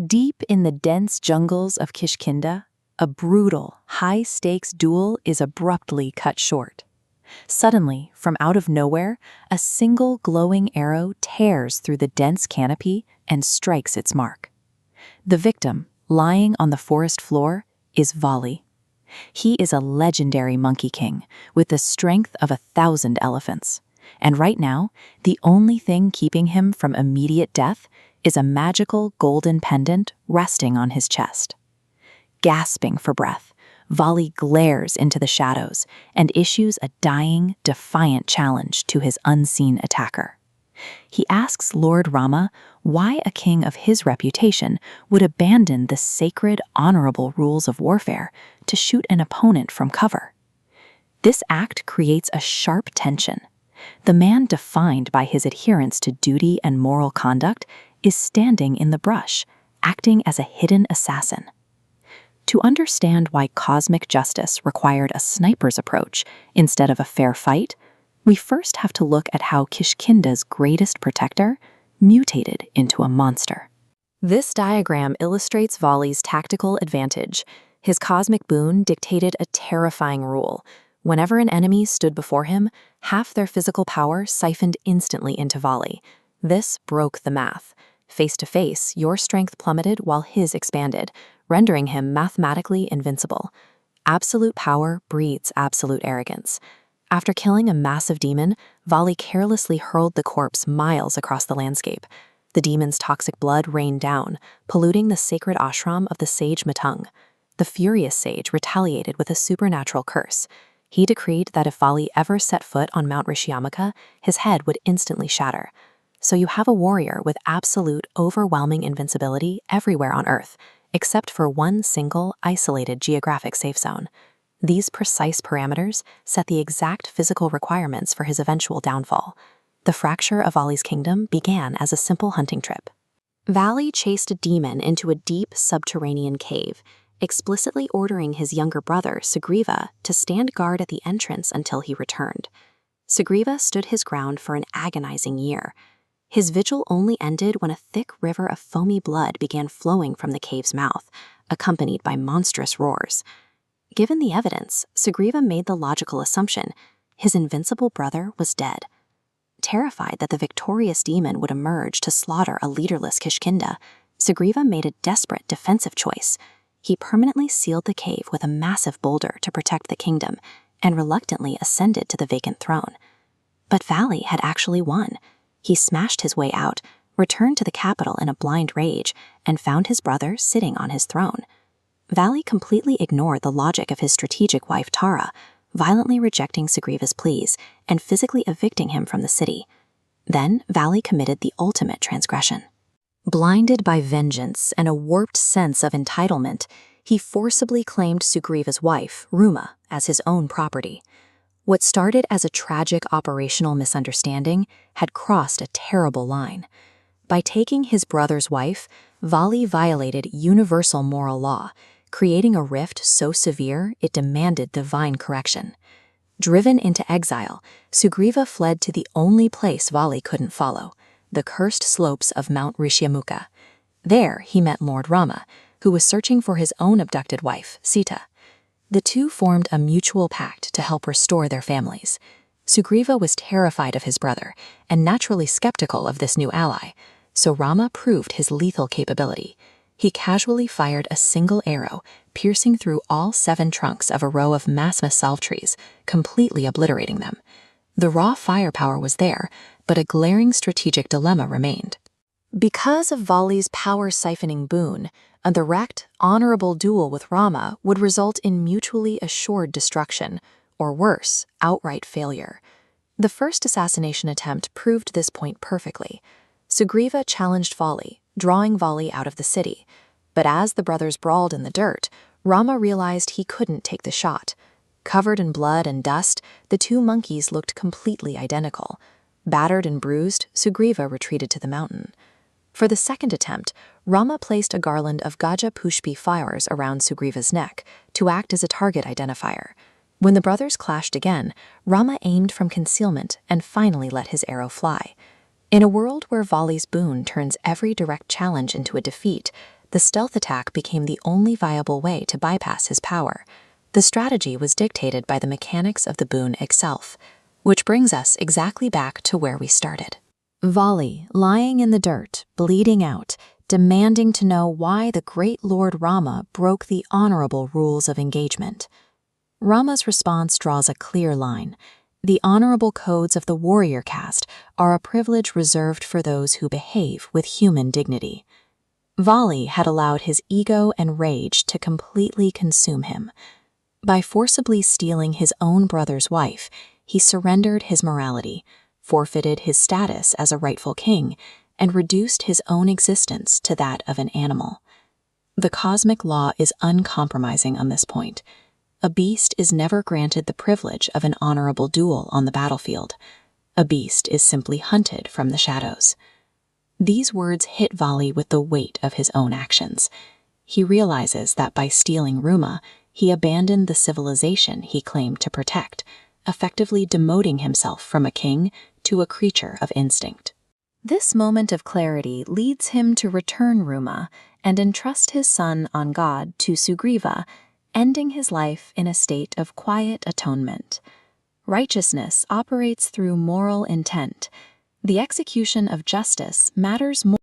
Deep in the dense jungles of Kishkindha, a brutal, high-stakes duel is abruptly cut short. Suddenly, from out of nowhere, a single glowing arrow tears through the dense canopy and strikes its mark. The victim, lying on the forest floor, is Vali. He is a legendary monkey king with the strength of 1,000 elephants. And right now, the only thing keeping him from immediate death is a magical golden pendant resting on his chest. Gasping for breath, Vali glares into the shadows and issues a dying, defiant challenge to his unseen attacker. He asks Lord Rama why a king of his reputation would abandon the sacred, honorable rules of warfare to shoot an opponent from cover. This act creates a sharp tension. The man defined by his adherence to duty and moral conduct is standing in the brush, acting as a hidden assassin. To understand why cosmic justice required a sniper's approach instead of a fair fight, we first have to look at how Kishkindha's greatest protector mutated into a monster. This diagram illustrates Vali's tactical advantage. His cosmic boon dictated a terrifying rule. Whenever an enemy stood before him, half their physical power siphoned instantly into Vali. This broke the math. Face to face, your strength plummeted while his expanded, rendering him mathematically invincible. Absolute power breeds absolute arrogance. After killing a massive demon, Vali carelessly hurled the corpse miles across the landscape. The demon's toxic blood rained down, polluting the sacred ashram of the sage Matung. The furious sage retaliated with a supernatural curse. He decreed that if Vali ever set foot on Mount Rishyamaka, his head would instantly shatter. So you have a warrior with absolute, overwhelming invincibility everywhere on Earth, except for one single, isolated geographic safe zone. These precise parameters set the exact physical requirements for his eventual downfall. The fracture of Vali's kingdom began as a simple hunting trip. Vali chased a demon into a deep subterranean cave, explicitly ordering his younger brother, Sugriva, to stand guard at the entrance until he returned. Sugriva stood his ground for an agonizing year. His vigil only ended when a thick river of foamy blood began flowing from the cave's mouth, accompanied by monstrous roars. Given the evidence, Sugriva made the logical assumption his invincible brother was dead. Terrified that the victorious demon would emerge to slaughter a leaderless Kishkindha, Sugriva made a desperate defensive choice. He permanently sealed the cave with a massive boulder to protect the kingdom and reluctantly ascended to the vacant throne. But Vali had actually won. He smashed his way out, returned to the capital in a blind rage, and found his brother sitting on his throne. Vali completely ignored the logic of his strategic wife Tara, violently rejecting Sugriva's pleas and physically evicting him from the city. Then Vali committed the ultimate transgression. Blinded by vengeance and a warped sense of entitlement, he forcibly claimed Sugriva's wife, Rama, as his own property. What started as a tragic operational misunderstanding had crossed a terrible line. By taking his brother's wife, Vali violated universal moral law, creating a rift so severe it demanded divine correction. Driven into exile, Sugriva fled to the only place Vali couldn't follow, the cursed slopes of Mount Rishyamaka. There he met Lord Rama, who was searching for his own abducted wife, Sita. The two formed a mutual pact to help restore their families. Sugriva was terrified of his brother and naturally skeptical of this new ally, so Rama proved his lethal capability. He casually fired a single arrow, piercing through all 7 trunks of a row of massive salve trees, completely obliterating them. The raw firepower was there, but a glaring strategic dilemma remained. Because of Vali's power-siphoning boon, a direct, honorable duel with Rama would result in mutually assured destruction, or worse, outright failure. The first assassination attempt proved this point perfectly. Sugriva challenged Vali, drawing Vali out of the city. But as the brothers brawled in the dirt, Rama realized he couldn't take the shot. Covered in blood and dust, the two monkeys looked completely identical. Battered and bruised, Sugriva retreated to the mountain. For the second attempt, Rama placed a garland of Gaja Pushpi flowers around Sugriva's neck to act as a target identifier. When the brothers clashed again, Rama aimed from concealment and finally let his arrow fly. In a world where Vali's boon turns every direct challenge into a defeat, the The stealth attack became the only viable way to bypass his power. The strategy was dictated by the mechanics of the boon itself, which brings us exactly back to where we started. Vali, lying in the dirt, bleeding out, demanding to know why the great Lord Rama broke the honorable rules of engagement. Rama's response draws a clear line. The honorable codes of the warrior caste are a privilege reserved for those who behave with human dignity. Vali had allowed his ego and rage to completely consume him. By forcibly stealing his own brother's wife, he surrendered his morality, forfeited his status as a rightful king, and reduced his own existence to that of an animal. The cosmic law is uncompromising on this point. A beast is never granted the privilege of an honorable duel on the battlefield. A beast is simply hunted from the shadows. These words hit Vali with the weight of his own actions. He realizes that by stealing Rama, he abandoned the civilization he claimed to protect, effectively demoting himself from a king to a creature of instinct. This moment of clarity leads him to return Rama and entrust his son Angada to Sugriva, ending his life in a state of quiet atonement. Righteousness operates through moral intent. The execution of justice matters more